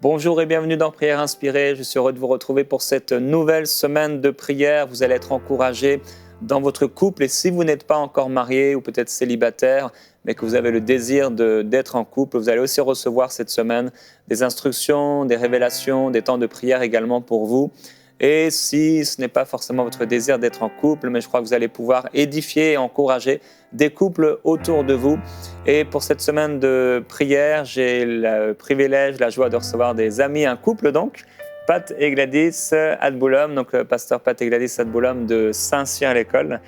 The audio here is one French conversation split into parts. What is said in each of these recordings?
Bonjour et bienvenue dans Prière Inspirée. Je suis heureux de vous retrouver pour cette nouvelle semaine de prière. Vous allez être encouragés dans votre couple et si vous n'êtes pas encore marié ou peut-être célibataire, mais que vous avez le désir d'être en couple, vous allez aussi recevoir cette semaine des instructions, des révélations, des temps de prière également pour vous. Et si ce n'est pas forcément votre désir d'être en couple, mais je crois que vous allez pouvoir édifier et encourager des couples autour de vous. Et pour cette semaine de prière, j'ai le privilège, la joie de recevoir des amis, un couple donc, Pat et Gladys Adboulom, donc le pasteur Pat et Gladys Adboulom de Saint-Cyr-l'École.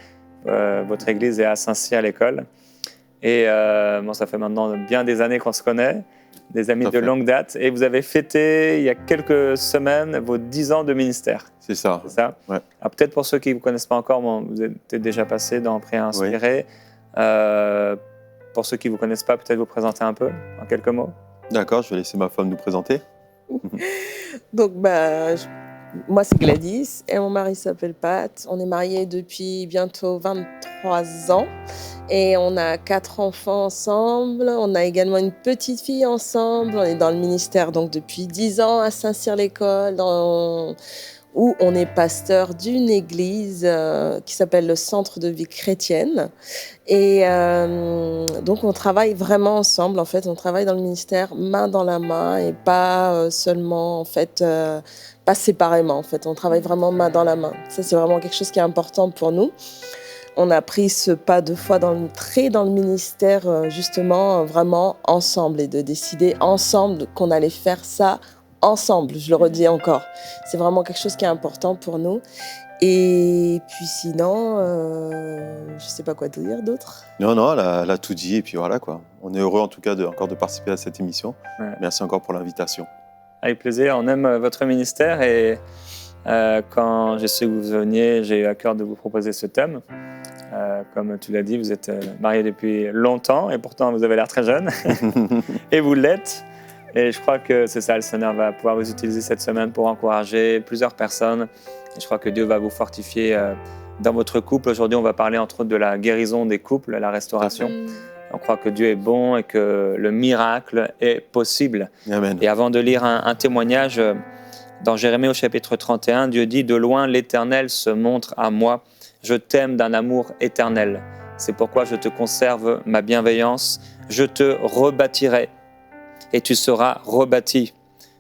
Votre église est à Saint-Cyr-l'École. Et ça fait maintenant bien des années qu'on se connaît, des amis de longue date. Et vous avez fêté il y a quelques semaines vos 10 ans de ministère. C'est ça. C'est ça. Ouais. Alors, peut-être pour ceux qui ne vous connaissent pas encore, vous êtes déjà passé dans Prière Inspirée. Oui. Pour ceux qui ne vous connaissent pas, peut-être vous présenter un peu en quelques mots. D'accord, je vais laisser ma femme nous présenter. Donc, moi, c'est Gladys et mon mari s'appelle Pat. On est mariés depuis bientôt 23 ans et on a 4 enfants ensemble. On a également une petite fille ensemble. On est dans le ministère donc depuis 10 ans à Saint-Cyr-l'École, où on est pasteur d'une église qui s'appelle le Centre de vie chrétienne. Et donc, on travaille vraiment ensemble. En fait, on travaille dans le ministère main dans la main et pas seulement, en fait, pas séparément. En fait, on travaille vraiment main dans la main. Ça, c'est vraiment quelque chose qui est important pour nous. On a pris ce pas de foi dans le ministère, justement, vraiment ensemble et de décider ensemble qu'on allait faire ça ensemble, je le redis encore. C'est vraiment quelque chose qui est important pour nous. Et puis sinon, je ne sais pas quoi te dire d'autre. Non, elle a tout dit et puis voilà quoi. On est heureux en tout cas encore de participer à cette émission. Ouais. Merci encore pour l'invitation. Avec plaisir, on aime votre ministère et quand j'ai su que vous veniez, j'ai eu à cœur de vous proposer ce thème. Comme tu l'as dit, vous êtes mariés depuis longtemps et pourtant vous avez l'air très jeune et vous l'êtes. Et je crois que c'est ça, le Seigneur va pouvoir vous utiliser cette semaine pour encourager plusieurs personnes. Et je crois que Dieu va vous fortifier dans votre couple. Aujourd'hui, on va parler entre autres de la guérison des couples, la restauration. On croit que Dieu est bon et que le miracle est possible. Amen. Et avant de lire un témoignage, dans Jérémie au chapitre 31, Dieu dit « De loin, l'Éternel se montre à moi. Je t'aime d'un amour éternel. C'est pourquoi je te conserve ma bienveillance. Je te rebâtirai. Et tu seras rebâti.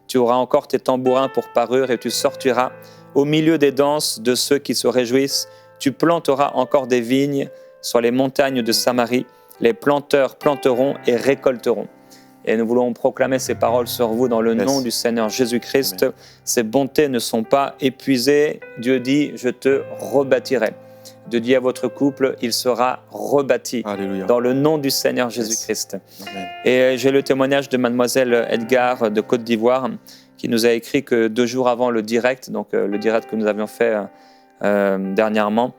Tu auras encore tes tambourins pour parure et tu sortiras au milieu des danses de ceux qui se réjouissent. Tu planteras encore des vignes sur les montagnes de Samarie. Les planteurs planteront et récolteront. » Et nous voulons proclamer ces paroles sur vous dans le nom du Seigneur Jésus-Christ. Amen. Ces bontés ne sont pas épuisées. Dieu dit, je te rebâtirai. Dieu dit à votre couple, il sera rebâti. Alléluia. Dans le nom du Seigneur Jésus-Christ. Amen. Et j'ai le témoignage de mademoiselle Edgar de Côte d'Ivoire qui nous a écrit que 2 jours avant le direct, donc le direct que nous avions fait dernièrement,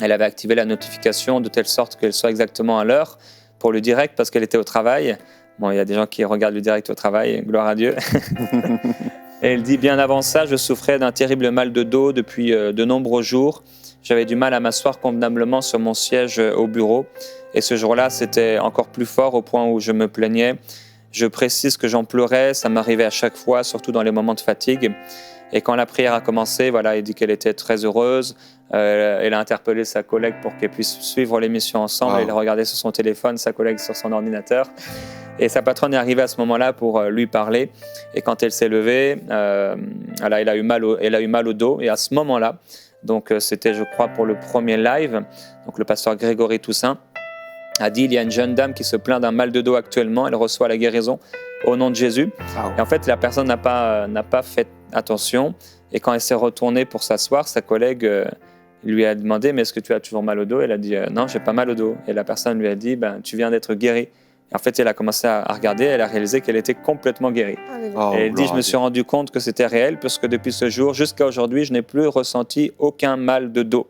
elle avait activé la notification de telle sorte qu'elle soit exactement à l'heure pour le direct parce qu'elle était au travail. Bon, il y a des gens qui regardent le direct au travail, gloire à Dieu. Et elle dit, bien avant ça, je souffrais d'un terrible mal de dos depuis de nombreux jours. J'avais du mal à m'asseoir convenablement sur mon siège au bureau. Et ce jour-là, c'était encore plus fort au point où je me plaignais. Je précise que j'en pleurais, ça m'arrivait à chaque fois, surtout dans les moments de fatigue. Et quand la prière a commencé, elle dit qu'elle était très heureuse. Elle a interpellé sa collègue pour qu'elle puisse suivre l'émission ensemble. Wow. Elle regardait sur son téléphone, sa collègue sur son ordinateur. Et sa patronne est arrivée à ce moment-là pour lui parler. Et quand elle s'est levée, elle a eu mal au dos. Et à ce moment-là, donc c'était, je crois, pour le premier live, donc le pasteur Grégory Toussaint a dit, il y a une jeune dame qui se plaint d'un mal de dos actuellement. Elle reçoit la guérison au nom de Jésus. Wow. Et en fait, la personne n'a pas fait attention. Et quand elle s'est retournée pour s'asseoir, sa collègue lui a demandé, mais est-ce que tu as toujours mal au dos? Elle a dit, non, j'ai pas mal au dos. Et la personne lui a dit, tu viens d'être guéri. Et en fait, elle a commencé à regarder, elle a réalisé qu'elle était complètement guérie. Oh, et elle dit, je me suis rendu compte que c'était réel, puisque depuis ce jour jusqu'à aujourd'hui, je n'ai plus ressenti aucun mal de dos.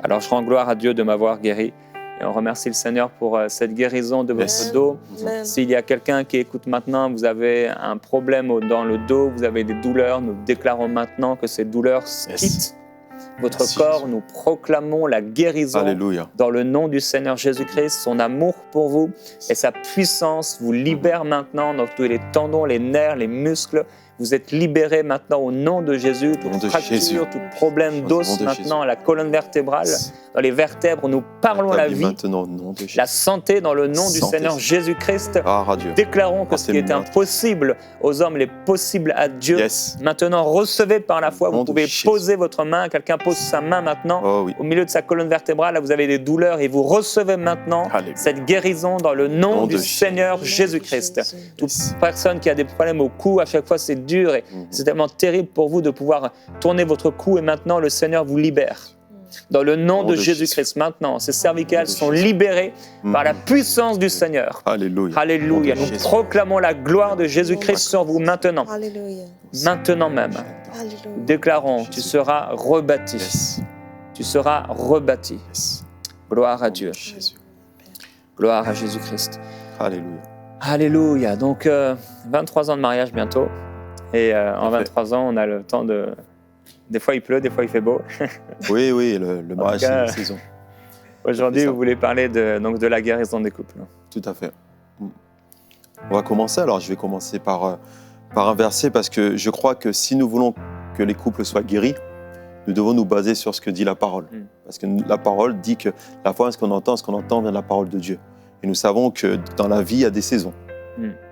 Alors, je rends gloire à Dieu de m'avoir guéri. Et on remercie le Seigneur pour cette guérison de votre dos. S'il y a quelqu'un qui écoute maintenant, vous avez un problème dans le dos, vous avez des douleurs, nous déclarons maintenant que ces douleurs quittent votre Merci, corps. Jésus. Nous proclamons la guérison Alléluia. dans le nom du Seigneur Jésus-Christ. Son amour pour vous et sa puissance vous libère maintenant dans tous les tendons, les nerfs, les muscles. Vous êtes libérés maintenant au nom de Jésus. Au nom Toute de Jésus. fracture, tout problème Au nom d'os de maintenant, Jésus. la colonne vertébrale, dans les vertèbres, nous parlons la Établis vie, maintenant au nom de Jésus. la santé dans le nom du Santé. Seigneur Jésus-Christ. Ah, Dieu. Déclarons que ce qui est Portez-moi. impossible aux hommes est possible à Dieu. Yes. Maintenant, recevez par la foi. Au nom Vous de pouvez Jésus. poser votre main. Quelqu'un pose sa main maintenant Oh oui. au milieu de sa colonne vertébrale. Là, vous avez des douleurs et vous recevez maintenant Alléluia. cette guérison dans le nom Nom du de Seigneur Jésus-Christ. Toute Yes. personne qui a des problèmes au cou, à chaque fois c'est dur et c'est tellement terrible pour vous de pouvoir tourner votre cou et maintenant le Seigneur vous libère. Dans le nom de Jésus-Christ, maintenant, ces cervicales sont libérées par la puissance du Seigneur. Alléluia. Alléluia. Au nom Nous de Jésus. proclamons la gloire de Jésus-Christ sur vous maintenant. Alléluia. Maintenant même. Alléluia. Déclarons, tu seras rebâti. Yes. Tu seras rebâti. Yes. Gloire à Au nom Dieu. de Jésus. Gloire à Jésus-Christ. Alléluia. Alléluia. Donc, 23 ans de mariage bientôt. Et en Parfait. 23 ans, on a le temps de... Des fois, il pleut, des fois, il fait beau. Oui, oui, le mariage, c'est cas, une saison. Aujourd'hui, C'est ça. vous voulez parler donc de la guérison des couples. Tout à fait. On va commencer. Alors, je vais commencer par un verset parce que je crois que si nous voulons que les couples soient guéris, nous devons nous baser sur ce que dit la parole. Parce que la parole dit que la foi, ce qu'on entend vient de la parole de Dieu. Et nous savons que dans la vie, il y a des saisons.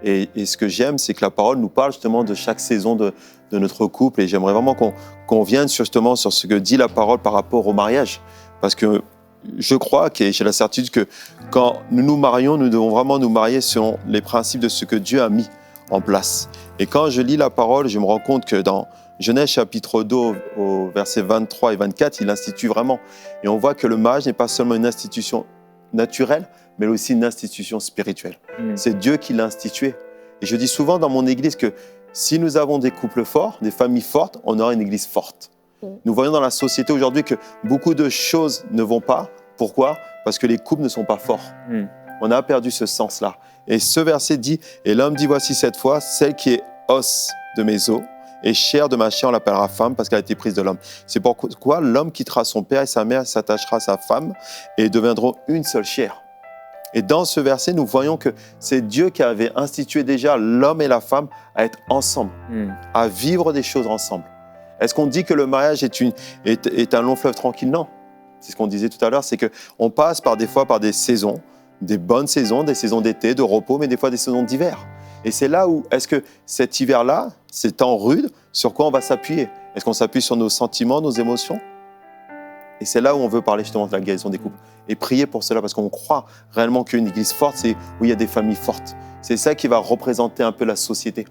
Et ce que j'aime, c'est que la parole nous parle justement de chaque saison de notre couple. Et j'aimerais vraiment qu'on vienne justement sur ce que dit la parole par rapport au mariage. Parce que je crois, et j'ai la certitude que quand nous nous marions, nous devons vraiment nous marier selon les principes de ce que Dieu a mis en place. Et quand je lis la parole, je me rends compte que dans Genèse chapitre 2, au versets 23 et 24, il institue vraiment. Et on voit que le mariage n'est pas seulement une institution naturelle, mais aussi une institution spirituelle. C'est Dieu qui l'a institué. Et je dis souvent dans mon église que si nous avons des couples forts, des familles fortes, on aura une église forte. Nous voyons dans la société aujourd'hui que beaucoup de choses ne vont pas. Pourquoi ? Parce que les couples ne sont pas forts. On a perdu ce sens-là. Et ce verset dit, « Et l'homme dit, voici cette fois, celle qui est os de mes os, et chair de ma chair, on l'appellera femme parce qu'elle a été prise de l'homme. » C'est pourquoi l'homme quittera son père et sa mère, s'attachera à sa femme, et ils deviendront une seule chair. Et dans ce verset, nous voyons que c'est Dieu qui avait institué déjà l'homme et la femme à être ensemble, à vivre des choses ensemble. Est-ce qu'on dit que le mariage est un long fleuve tranquille ? Non. C'est ce qu'on disait tout à l'heure, c'est qu'on passe par des saisons, des bonnes saisons, des saisons d'été, de repos, mais des fois des saisons d'hiver. Et c'est là où, est-ce que cet hiver-là, ces temps rudes, sur quoi on va s'appuyer ? Est-ce qu'on s'appuie sur nos sentiments, nos émotions ? Et c'est là où on veut parler justement de la guérison des couples. Et prier pour cela, parce qu'on croit réellement qu'une église forte, c'est où il y a des familles fortes. C'est ça qui va représenter un peu la société.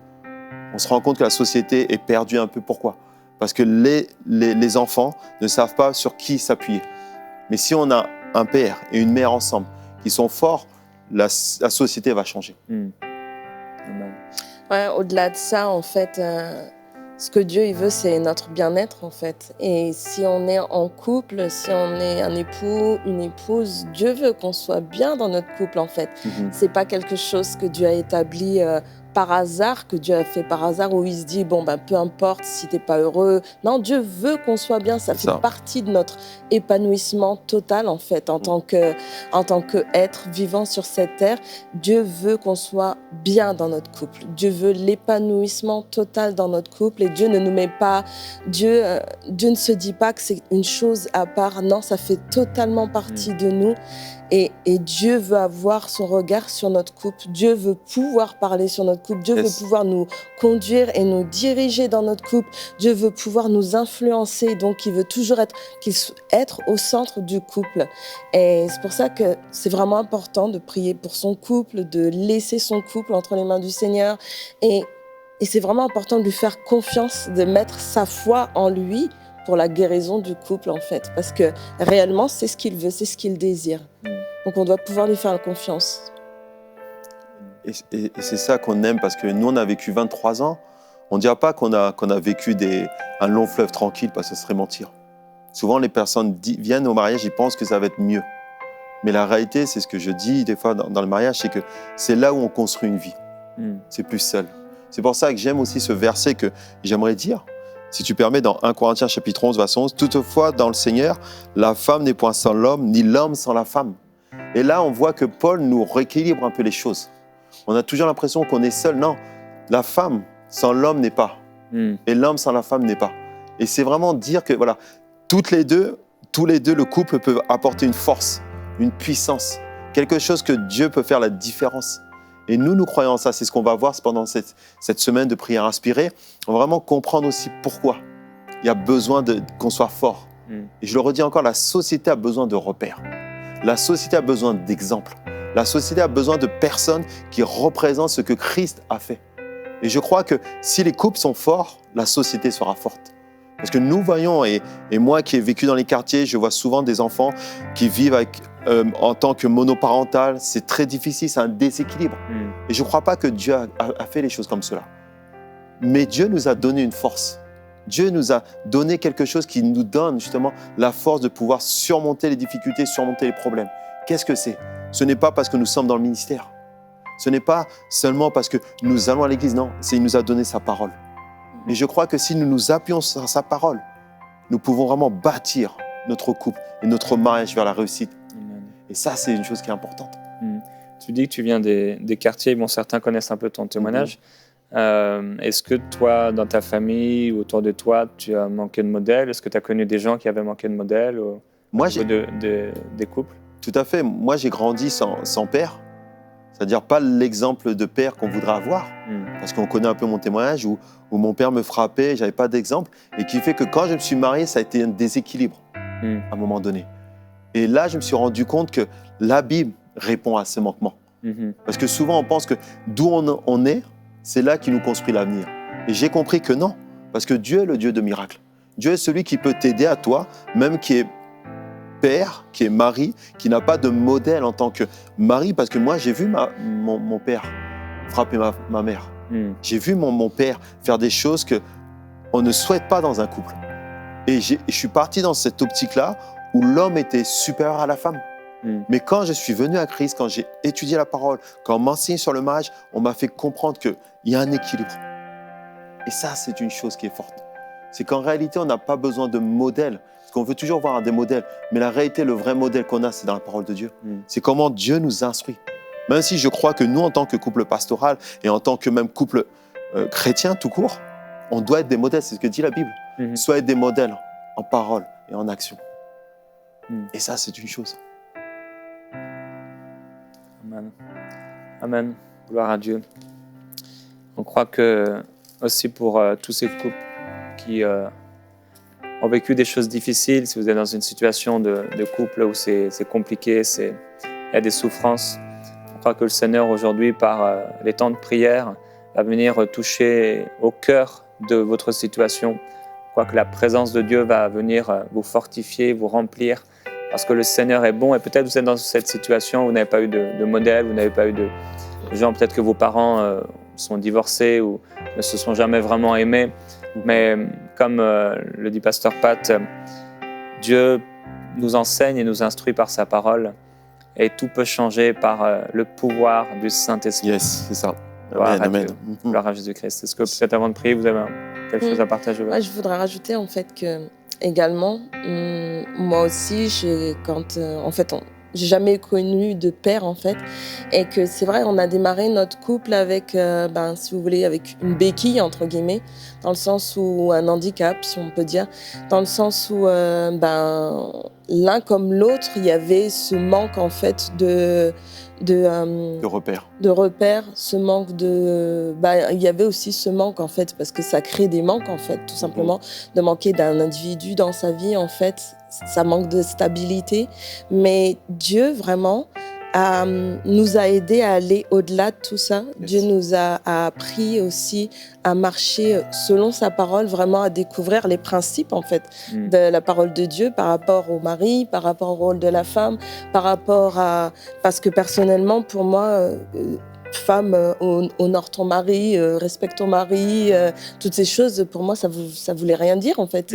On se rend compte que la société est perdue un peu. Pourquoi ? Parce que les enfants ne savent pas sur qui s'appuyer. Mais si on a un père et une mère ensemble qui sont forts, la société va changer. Ouais, au-delà de ça, en fait, ce que Dieu il veut, c'est notre bien-être, en fait. Et si on est en couple, si on est un époux, une épouse, Dieu veut qu'on soit bien dans notre couple, en fait. C'est pas quelque chose que Dieu a établi par hasard, que Dieu a fait par hasard, où il se dit, bon, ben, peu importe si t'es pas heureux. Non, Dieu veut qu'on soit bien. Ça fait partie de notre épanouissement total, en fait, en tant qu'être vivant sur cette terre. Dieu veut qu'on soit bien dans notre couple. Dieu veut l'épanouissement total dans notre couple. Et Dieu ne nous met pas... Dieu ne se dit pas que c'est une chose à part. Non, ça fait totalement partie de nous. Et Dieu veut avoir son regard sur notre couple. Dieu veut pouvoir parler sur notre couple. Dieu veut pouvoir nous conduire et nous diriger dans notre couple. Dieu veut pouvoir nous influencer. Donc, il veut toujours être au centre du couple. Et c'est pour ça que c'est vraiment important de prier pour son couple, de laisser son couple entre les mains du Seigneur. Et c'est vraiment important de lui faire confiance, de mettre sa foi en lui pour la guérison du couple, en fait. Parce que réellement, c'est ce qu'il veut, c'est ce qu'il désire. Donc, on doit pouvoir lui faire confiance. Et c'est ça qu'on aime, parce que nous, on a vécu 23 ans. On ne dira pas qu'on a vécu un long fleuve tranquille, parce que ce serait mentir. Souvent, les personnes viennent au mariage, ils pensent que ça va être mieux. Mais la réalité, c'est ce que je dis des fois dans le mariage, c'est que c'est là où on construit une vie. C'est plus seul. C'est pour ça que j'aime aussi ce verset que j'aimerais dire. Si tu permets, dans 1 Corinthiens chapitre 11, verset 11, « Toutefois, dans le Seigneur, la femme n'est point sans l'homme, ni l'homme sans la femme. » Et là, on voit que Paul nous rééquilibre un peu les choses. On a toujours l'impression qu'on est seul. Non, la femme sans l'homme n'est pas. Et l'homme sans la femme n'est pas. Et c'est vraiment dire que, voilà, tous les deux, le couple peut apporter une force, une puissance, quelque chose que Dieu peut faire la différence. Et nous croyons en ça. C'est ce qu'on va voir pendant cette semaine de prière inspirée. On va vraiment comprendre aussi pourquoi il y a besoin qu'on soit fort. Et je le redis encore, la société a besoin de repères. La société a besoin d'exemples. La société a besoin de personnes qui représentent ce que Christ a fait. Et je crois que si les couples sont forts, la société sera forte. Parce que nous voyons, et moi qui ai vécu dans les quartiers, je vois souvent des enfants qui vivent en tant que monoparental. C'est très difficile, c'est un déséquilibre. Et je ne crois pas que Dieu a fait les choses comme cela. Mais Dieu nous a donné une force. Dieu nous a donné quelque chose qui nous donne justement la force de pouvoir surmonter les difficultés, surmonter les problèmes. Qu'est-ce que c'est ? Ce n'est pas parce que nous sommes dans le ministère. Ce n'est pas seulement parce que nous allons à l'église. Non, c'est qu'il nous a donné sa parole. Et je crois que si nous nous appuyons sur sa parole, nous pouvons vraiment bâtir notre couple et notre mariage vers la réussite. Amen. Et ça, c'est une chose qui est importante. Tu dis que tu viens des quartiers. Bon, certains connaissent un peu ton témoignage. Est-ce que toi, dans ta famille ou autour de toi, tu as manqué de modèle ? Est-ce que tu as connu des gens qui avaient manqué de modèle au niveau des couples ? Tout à fait. Moi, j'ai grandi sans père. C'est-à-dire pas l'exemple de père qu'on voudrait avoir. Parce qu'on connaît un peu mon témoignage où mon père me frappait, je n'avais pas d'exemple. Et qui fait que quand je me suis marié, ça a été un déséquilibre à un moment donné. Et là, je me suis rendu compte que la Bible répond à ce manquement. Parce que souvent, on pense que d'où on est, c'est là qui nous construit l'avenir. Et j'ai compris que non. Parce que Dieu est le Dieu de miracles. Dieu est celui qui peut t'aider à toi, même qui est père, qui est mari, qui n'a pas de modèle en tant que mari, parce que moi, j'ai vu mon père frapper ma mère. J'ai vu mon père faire des choses qu'on ne souhaite pas dans un couple. Et je suis parti dans cette optique-là où l'homme était supérieur à la femme. Mais quand je suis venu à Christ, quand j'ai étudié la parole, quand on m'enseigne sur le mariage, on m'a fait comprendre qu'il y a un équilibre. Et ça, c'est une chose qui est forte. C'est qu'en réalité, on n'a pas besoin de modèle. Parce qu'on veut toujours voir des modèles. Mais la réalité, le vrai modèle qu'on a, c'est dans la parole de Dieu. C'est comment Dieu nous instruit. Même si je crois que nous, en tant que couple pastoral et en tant que même couple chrétien tout court, on doit être des modèles. C'est ce que dit la Bible. Soit être des modèles en parole et en action. Et ça, c'est une chose. Amen. Amen. Gloire à Dieu. On croit que aussi pour tous ces couples qui ont vécu des choses difficiles, si vous êtes dans une situation de couple où c'est compliqué, il y a des souffrances, on croit que le Seigneur aujourd'hui, par les temps de prière, va venir toucher au cœur de votre situation. Je crois que la présence de Dieu va venir vous fortifier, vous remplir, parce que le Seigneur est bon. Et peut-être vous êtes dans cette situation où vous n'avez pas eu de modèle, vous n'avez pas eu de gens, peut-être que vos parents sont divorcés ou ne se sont jamais vraiment aimés. Mais comme le dit Pasteur Pat, Dieu nous enseigne et nous instruit par sa parole. Et tout peut changer par le pouvoir du Saint-Esprit. Yes, c'est ça. Gloire à Dieu. Gloire à Jésus-Christ. Est-ce que peut-être avant de prier, vous avez quelque chose à partager? Moi, je voudrais rajouter en fait que également, moi aussi, j'ai jamais connu de père en fait, et que c'est vrai, on a démarré notre couple avec, si vous voulez, avec une béquille entre guillemets, dans le sens où un handicap, si on peut dire, dans le sens où l'un comme l'autre, il y avait ce manque en fait de repères, ce manque il y avait aussi ce manque en fait, parce que ça crée des manques en fait, tout simplement, de manquer d'un individu dans sa vie en fait, ça manque de stabilité, mais Dieu vraiment nous a aidés à aller au-delà de tout ça. Yes. Dieu nous a appris aussi à marcher selon sa parole, vraiment à découvrir les principes en fait de la parole de Dieu par rapport au mari, par rapport au rôle de la femme, par rapport à... Parce que personnellement, pour moi, femme, honore ton mari, respecte ton mari, toutes ces choses, pour moi, ça voulait rien dire, en fait.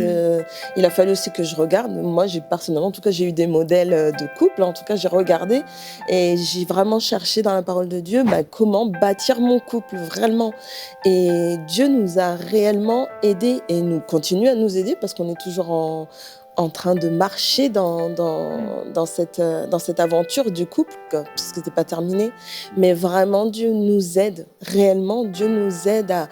Il a fallu aussi que je regarde. Moi, personnellement, en tout cas, j'ai eu des modèles de couple. En tout cas, j'ai regardé et j'ai vraiment cherché dans la parole de Dieu comment bâtir mon couple, vraiment. Et Dieu nous a réellement aidés et nous continue à nous aider parce qu'on est toujours en train de marcher dans cette aventure du couple, puisque c'est pas terminé. Mais vraiment, Dieu nous aide, réellement, Dieu nous aide à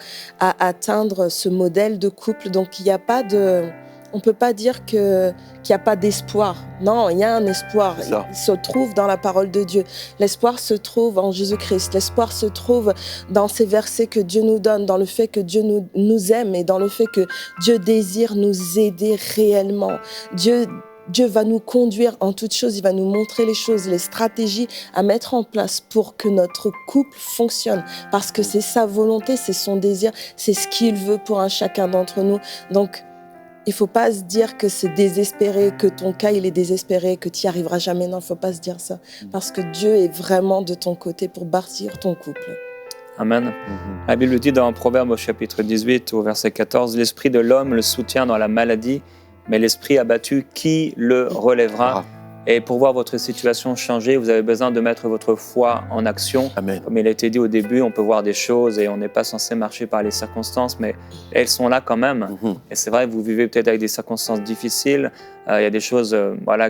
atteindre ce modèle de couple. Donc, il n'y a pas de... On ne peut pas dire qu'il n'y a pas d'espoir. Non, il y a un espoir. Il se trouve dans la parole de Dieu. L'espoir se trouve en Jésus-Christ. L'espoir se trouve dans ces versets que Dieu nous donne, dans le fait que Dieu nous aime et dans le fait que Dieu désire nous aider réellement. Dieu va nous conduire en toutes choses. Il va nous montrer les choses, les stratégies à mettre en place pour que notre couple fonctionne. Parce que c'est sa volonté, c'est son désir, c'est ce qu'il veut pour un chacun d'entre nous. Donc, il ne faut pas se dire que c'est désespéré, que ton cas il est désespéré, que tu n'y arriveras jamais. Non, il ne faut pas se dire ça. Parce que Dieu est vraiment de ton côté pour bâtir ton couple. Amen. La Bible dit dans Proverbe au chapitre 18, au verset 14, « L'esprit de l'homme le soutient dans la maladie, mais l'esprit abattu, qui le relèvera ?» Et pour voir votre situation changer, vous avez besoin de mettre votre foi en action. Amen. Comme il a été dit au début, on peut voir des choses et on n'est pas censé marcher par les circonstances, mais elles sont là quand même. Et c'est vrai, vous vivez peut-être avec des circonstances difficiles. Il y a des choses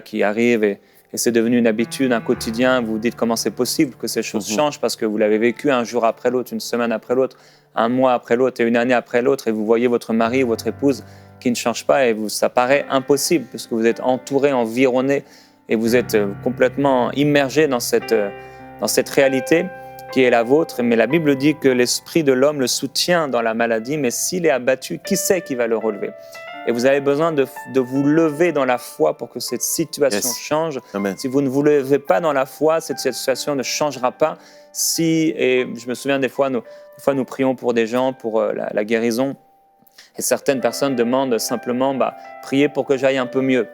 qui arrivent et c'est devenu une habitude, un quotidien. Vous vous dites comment c'est possible que ces choses changent parce que vous l'avez vécu un jour après l'autre, une semaine après l'autre, un mois après l'autre et une année après l'autre. Et vous voyez votre mari ou votre épouse qui ne change pas et ça paraît impossible puisque vous êtes entouré, environné et vous êtes complètement immergé dans cette réalité qui est la vôtre. Mais la Bible dit que l'esprit de l'homme le soutient dans la maladie, mais s'il est abattu, qui c'est qui va le relever? Et vous avez besoin de vous lever dans la foi pour que cette situation change. Amen. Si vous ne vous levez pas dans la foi, cette situation ne changera pas. Et je me souviens des fois, nous prions pour des gens, pour la guérison, et certaines personnes demandent simplement priez pour que j'aille un peu mieux.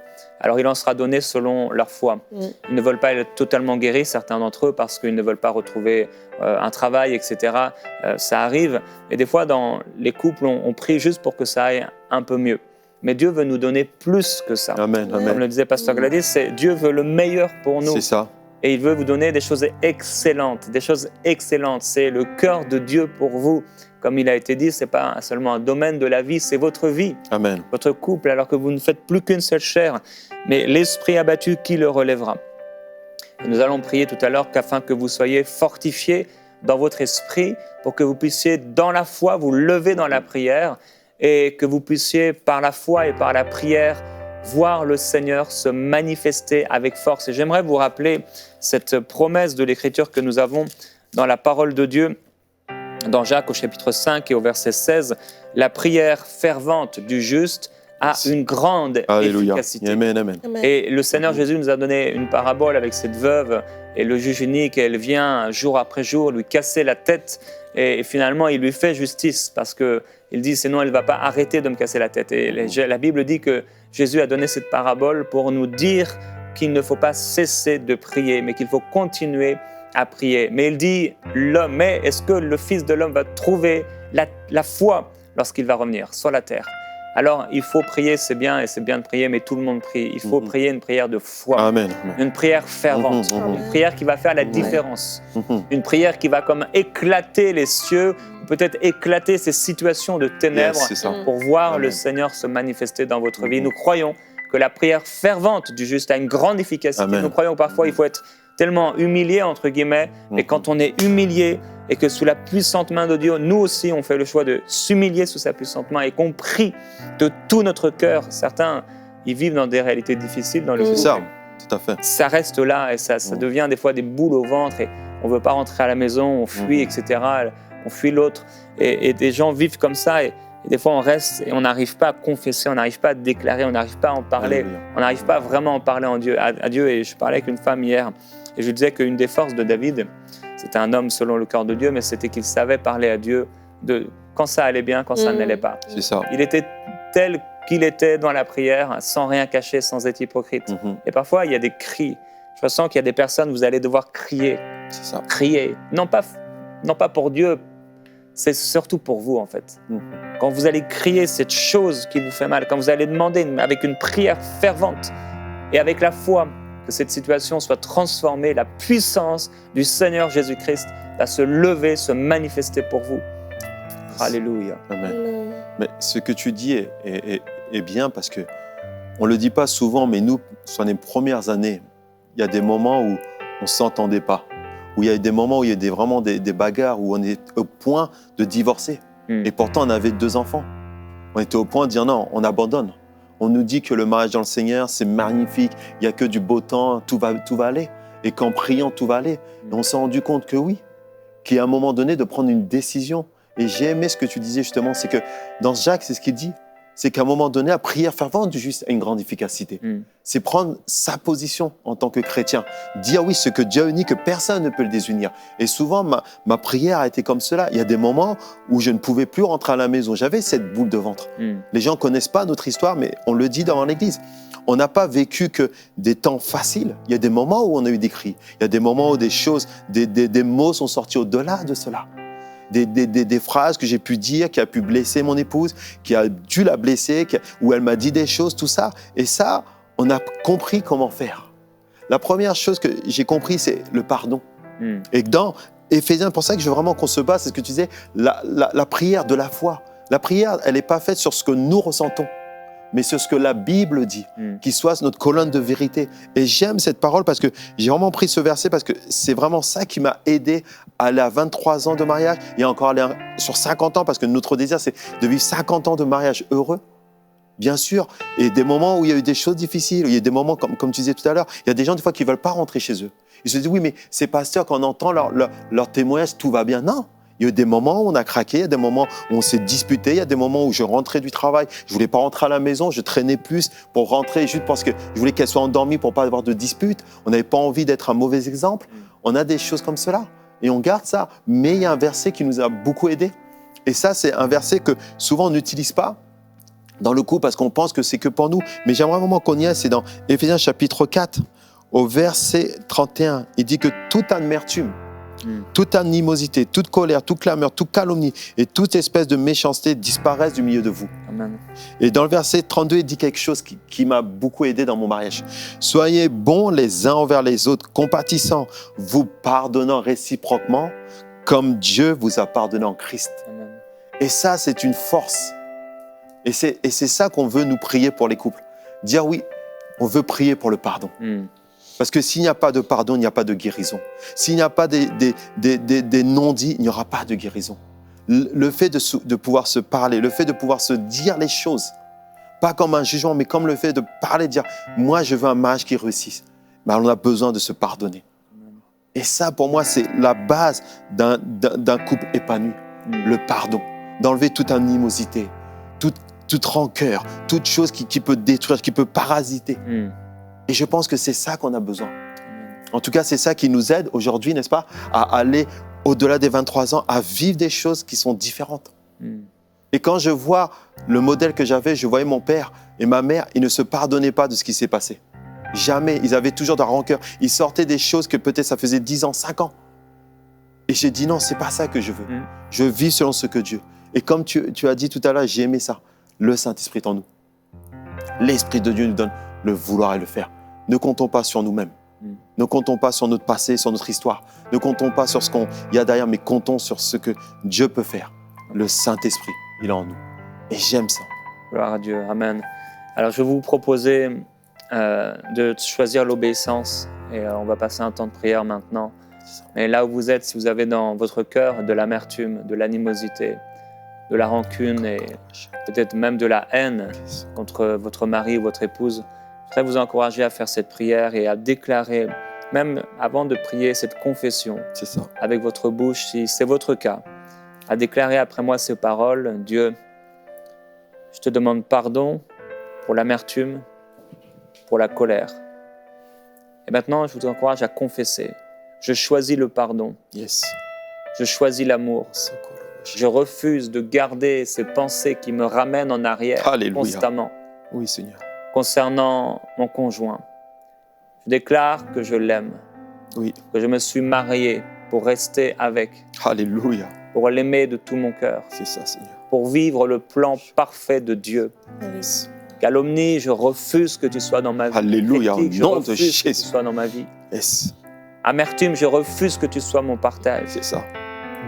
Alors il en sera donné selon leur foi. Ils ne veulent pas être totalement guéris, certains d'entre eux, parce qu'ils ne veulent pas retrouver un travail, etc. Ça arrive. Et des fois, dans les couples, on prie juste pour que ça aille un peu mieux. Mais Dieu veut nous donner plus que ça. Amen. Comme le disait Pasteur Gladys, Dieu veut le meilleur pour nous. C'est ça. Et il veut vous donner des choses excellentes. Des choses excellentes. C'est le cœur de Dieu pour vous. Comme il a été dit, ce n'est pas seulement un domaine de la vie, c'est votre vie, Amen. Votre couple, alors que vous ne faites plus qu'une seule chair. Mais l'esprit abattu, qui le relèvera? Et nous allons prier tout à l'heure qu'afin que vous soyez fortifiés dans votre esprit pour que vous puissiez, dans la foi, vous lever dans la prière et que vous puissiez, par la foi et par la prière, voir le Seigneur se manifester avec force. Et j'aimerais vous rappeler cette promesse de l'Écriture que nous avons dans la parole de Dieu, dans Jacques au chapitre 5 et au verset 16, « La prière fervente du juste a une grande efficacité. » Amen, amen. Et le Seigneur Jésus nous a donné une parabole avec cette veuve et le juge unique, et elle vient jour après jour lui casser la tête et finalement il lui fait justice parce qu'il dit sinon elle ne va pas arrêter de me casser la tête. Et la Bible dit que Jésus a donné cette parabole pour nous dire qu'il ne faut pas cesser de prier, mais qu'il faut continuer à prier. Mais il dit, mais est-ce que le Fils de l'homme va trouver la foi lorsqu'il va revenir sur la terre? Alors, il faut prier, c'est bien, et c'est bien de prier, mais tout le monde prie. Il faut prier une prière de foi, Amen. Une prière fervente, une prière qui va faire la différence, une prière qui va comme éclater les cieux, peut-être éclater ces situations de ténèbres pour voir le Seigneur se manifester dans votre vie. Nous croyons que la prière fervente du juste a une grande efficacité. Amen. Nous croyons que parfois il faut être tellement humilié, entre guillemets, mais quand on est humilié et que sous la puissante main de Dieu, nous aussi on fait le choix de s'humilier sous sa puissante main et qu'on prie de tout notre cœur. Certains, ils vivent dans des réalités difficiles dans le couple. C'est ça, tout à fait. Ça reste là et ça devient des fois des boules au ventre et on ne veut pas rentrer à la maison, on fuit, etc. On fuit l'autre et des gens vivent comme ça et des fois, on reste et on n'arrive pas à confesser, on n'arrive pas à déclarer, on n'arrive pas à en parler, Alléluia. On n'arrive pas vraiment à en parler à Dieu. Et je parlais avec une femme hier et je lui disais qu'une des forces de David, c'était un homme selon le cœur de Dieu, mais c'était qu'il savait parler à Dieu quand ça allait bien, quand ça n'allait pas. C'est ça. Il était tel qu'il était dans la prière, sans rien cacher, sans être hypocrite. Et parfois, il y a des cris. Je ressens qu'il y a des personnes, vous allez devoir crier. C'est ça. Crier. Non pas non pas pour Dieu, c'est surtout pour vous en fait. Quand vous allez crier cette chose qui vous fait mal, quand vous allez demander avec une prière fervente et avec la foi que cette situation soit transformée, la puissance du Seigneur Jésus-Christ va se lever, se manifester pour vous. Alléluia. Amen. Mais ce que tu dis est bien parce que on le dit pas souvent, mais nous, sur les premières années, il y a des moments où on s'entendait pas, où il y a des moments où il y a vraiment des bagarres, où on est au point de divorcer. Et pourtant, on avait 2 enfants. On était au point de dire non, on abandonne. On nous dit que le mariage dans le Seigneur, c'est magnifique, il n'y a que du beau temps, tout va aller. Et qu'en priant, tout va aller. Et on s'est rendu compte que oui, qu'il y a un moment donné de prendre une décision. Et j'ai aimé ce que tu disais justement, c'est que dans Jacques, c'est ce qu'il dit, c'est qu'à un moment donné, la prière fervente du juste a une grande efficacité. C'est prendre sa position en tant que chrétien, dire oui, ce que Dieu a uni, que personne ne peut le désunir. Et souvent, ma prière a été comme cela. Il y a des moments où je ne pouvais plus rentrer à la maison. J'avais cette boule de ventre. Les gens ne connaissent pas notre histoire, mais on le dit dans l'Église. On n'a pas vécu que des temps faciles. Il y a des moments où on a eu des cris. Il y a des moments où des choses, des mots sont sortis au-delà de cela. Des phrases que j'ai pu dire, qui a pu blesser mon épouse, qui a dû la blesser, où elle m'a dit des choses, tout ça. Et ça, on a compris comment faire. La première chose que j'ai compris, c'est le pardon. Et dans Éphésiens, c'est pour ça que je veux vraiment qu'on se base, c'est ce que tu disais, la prière de la foi. La prière, elle n'est pas faite sur ce que nous ressentons, mais sur ce que la Bible dit, qui soit notre colonne de vérité. Et j'aime cette parole parce que j'ai vraiment pris ce verset parce que c'est vraiment ça qui m'a aidé à aller à 23 ans de mariage et encore aller sur 50 ans parce que notre désir, c'est de vivre 50 ans de mariage heureux, bien sûr. Et des moments où il y a eu des choses difficiles, où il y a des moments, comme tu disais tout à l'heure, il y a des gens des fois qui ne veulent pas rentrer chez eux. Ils se disent, oui, mais ces pasteurs, quand on entend leur témoignage, tout va bien. Non. Il y a eu des moments où on a craqué, il y a des moments où on s'est disputé, il y a des moments où je rentrais du travail, je ne voulais pas rentrer à la maison, je traînais plus pour rentrer juste parce que je voulais qu'elle soit endormie pour ne pas avoir de dispute. On n'avait pas envie d'être un mauvais exemple. On a des choses comme cela et on garde ça. Mais il y a un verset qui nous a beaucoup aidés. Et ça, c'est un verset que souvent on n'utilise pas dans le coup parce qu'on pense que c'est que pour nous. Mais j'aimerais vraiment qu'on y aille, c'est dans Éphésiens chapitre 4, au verset 31. Il dit que toute amertume, toute animosité, toute colère, toute clameur, toute calomnie et toute espèce de méchanceté disparaissent du milieu de vous. Amen. Et dans le verset 32, il dit quelque chose qui m'a beaucoup aidé dans mon mariage. Soyez bons les uns envers les autres, compatissants, vous pardonnant réciproquement, comme Dieu vous a pardonné en Christ. Amen. Et ça, c'est une force. Et c'est ça qu'on veut nous prier pour les couples. Dire oui, on veut prier pour le pardon. Parce que s'il n'y a pas de pardon, il n'y a pas de guérison. S'il n'y a pas des non-dits, il n'y aura pas de guérison. Le fait de pouvoir se parler, le fait de pouvoir se dire les choses, pas comme un jugement, mais comme le fait de parler, de dire « moi, je veux un mariage qui réussisse ». Mais on a besoin de se pardonner. Et ça, pour moi, c'est la base d'un couple épanoui. Le pardon, d'enlever toute animosité, toute rancœur, toute chose qui peut détruire, qui peut parasiter. Et je pense que c'est ça qu'on a besoin. En tout cas, c'est ça qui nous aide aujourd'hui, n'est-ce pas, à aller au-delà des 23 ans, à vivre des choses qui sont différentes. Et quand je vois le modèle que j'avais, je voyais mon père et ma mère, ils ne se pardonnaient pas de ce qui s'est passé. Jamais. Ils avaient toujours de la rancœur. Ils sortaient des choses que peut-être ça faisait 10 ans, 5 ans. Et j'ai dit non, c'est pas ça que je veux. Je vis selon ce que Dieu. Et comme tu as dit tout à l'heure, j'ai aimé ça. Le Saint-Esprit est en nous. L'Esprit de Dieu nous donne le vouloir et le faire. Ne comptons pas sur nous-mêmes. Ne comptons pas sur notre passé, sur notre histoire. Ne comptons pas sur ce qu'il y a derrière, mais comptons sur ce que Dieu peut faire. Le Saint-Esprit, il est en nous. Et j'aime ça. Gloire à Dieu. Amen. Alors, je vais vous proposer de choisir l'obéissance. Et on va passer un temps de prière maintenant. Mais là où vous êtes, si vous avez dans votre cœur de l'amertume, de l'animosité, de la rancune et peut-être même de la haine contre votre mari ou votre épouse, je voudrais vous encourager à faire cette prière et à déclarer, même avant de prier, cette confession avec votre bouche, si c'est votre cas, à déclarer après moi ces paroles. Dieu, je te demande pardon pour l'amertume, pour la colère. Et maintenant, je vous encourage à confesser. Je choisis le pardon. Je choisis l'amour. Je refuse de garder ces pensées qui me ramènent en arrière constamment. Oui, Seigneur. Concernant mon conjoint, je déclare que je l'aime, que je me suis marié pour rester avec, Alléluia. pour l'aimer de tout mon cœur, C'est ça, Seigneur. pour vivre le plan parfait de Dieu. Calomnie, je refuse que tu sois dans ma vie. Alléluia, Critique, je au nom de refuse que tu Jésus. sois dans ma vie. Yes. Amertume, je refuse que tu sois mon partage. C'est ça.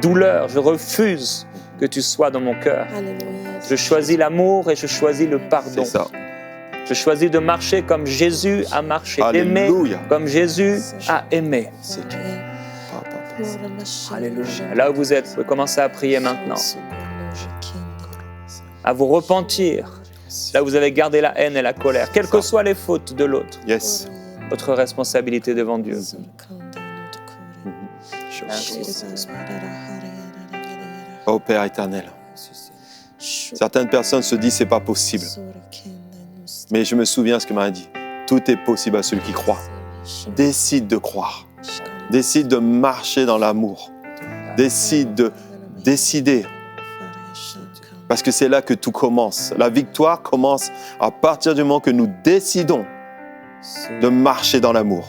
Douleur, je refuse que tu sois dans mon cœur. Alléluia. Je choisis l'amour et je choisis le pardon. C'est ça. Je choisis de marcher comme Jésus a marché, d'aimer Alléluia. comme Jésus a aimé. C'est tout. Papa. Alléluia. Là où vous êtes, vous pouvez commencer à prier maintenant, à vous repentir. Là où vous avez gardé la haine et la colère, quelles que soient les fautes de l'autre, Yes. votre responsabilité devant Dieu. Oh Père éternel, certaines personnes se disent c'est pas possible. Mais je me souviens ce que m'a dit. Tout est possible à celui qui croit. Décide de croire. Décide de marcher dans l'amour. Décide de décider. Parce que c'est là que tout commence. La victoire commence à partir du moment que nous décidons de marcher dans l'amour.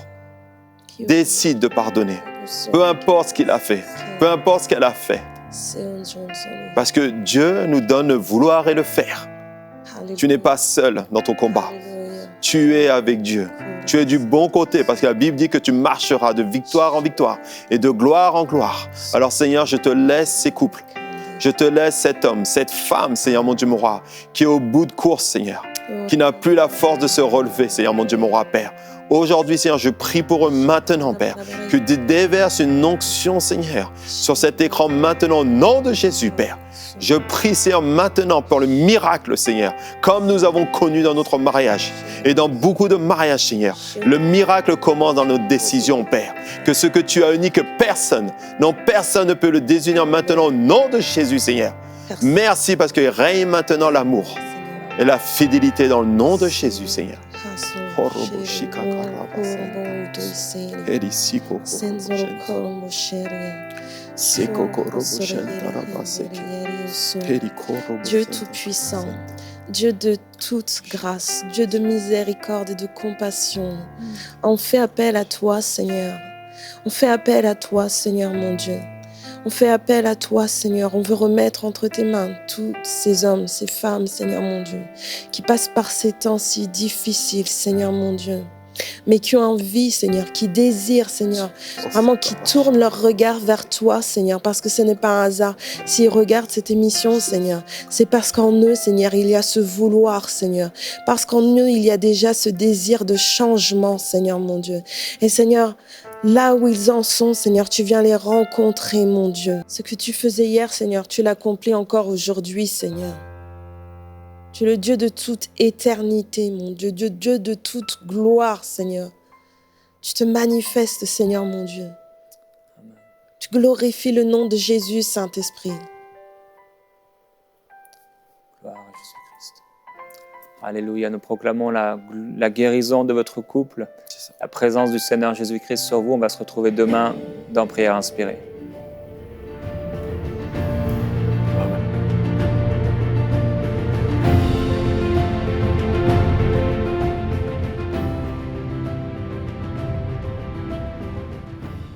Décide de pardonner. Peu importe ce qu'il a fait. Peu importe ce qu'elle a fait. Parce que Dieu nous donne le vouloir et le faire. Tu n'es pas seul dans ton combat. Tu es avec Dieu. Tu es du bon côté parce que la Bible dit que tu marcheras de victoire en victoire et de gloire en gloire. Alors Seigneur, je te laisse ces couples. Je te laisse cet homme, cette femme, Seigneur mon Dieu mon roi, qui est au bout de course, Seigneur, qui n'a plus la force de se relever, Seigneur mon Dieu mon roi, Père. Aujourd'hui, Seigneur, je prie pour eux maintenant, Père, que tu déverses une onction, Seigneur, sur cet écran maintenant, au nom de Jésus, Père. Je prie, Seigneur, maintenant pour le miracle, Seigneur, comme nous avons connu dans notre mariage et dans beaucoup de mariages, Seigneur. Le miracle commence dans nos décisions, Père. Que ce que tu as uni, que personne, non, personne ne peut le désunir maintenant au nom de Jésus, Seigneur. Merci parce qu'il règne maintenant l'amour et la fidélité dans le nom de Jésus, Seigneur. Dieu Tout-Puissant, Dieu de toute grâce, Dieu de miséricorde et de compassion, on fait appel à toi, Seigneur. On fait appel à toi, Seigneur mon Dieu. On fait appel à toi, Seigneur. On veut remettre entre tes mains tous ces hommes, ces femmes, Seigneur mon Dieu, qui passent par ces temps si difficiles, Seigneur mon Dieu, mais qui ont envie, Seigneur, qui désirent, Seigneur, vraiment qui tournent leur regard vers toi, Seigneur, parce que ce n'est pas un hasard. S'ils regardent cette émission, Seigneur, c'est parce qu'en eux, Seigneur, il y a ce vouloir, Seigneur, parce qu'en eux, il y a déjà ce désir de changement, Seigneur mon Dieu. Et Seigneur, là où ils en sont, Seigneur, tu viens les rencontrer, mon Dieu. Ce que tu faisais hier, Seigneur, tu l'accomplis encore aujourd'hui, Seigneur. Tu es le Dieu de toute éternité, mon Dieu, Dieu de toute gloire, Seigneur. Tu te manifestes, Seigneur, mon Dieu. Tu glorifies le nom de Jésus, Saint-Esprit. Gloire à Jésus-Christ. Alléluia, nous proclamons la guérison de votre couple, la présence du Seigneur Jésus-Christ sur vous. On va se retrouver demain dans Prière Inspirée.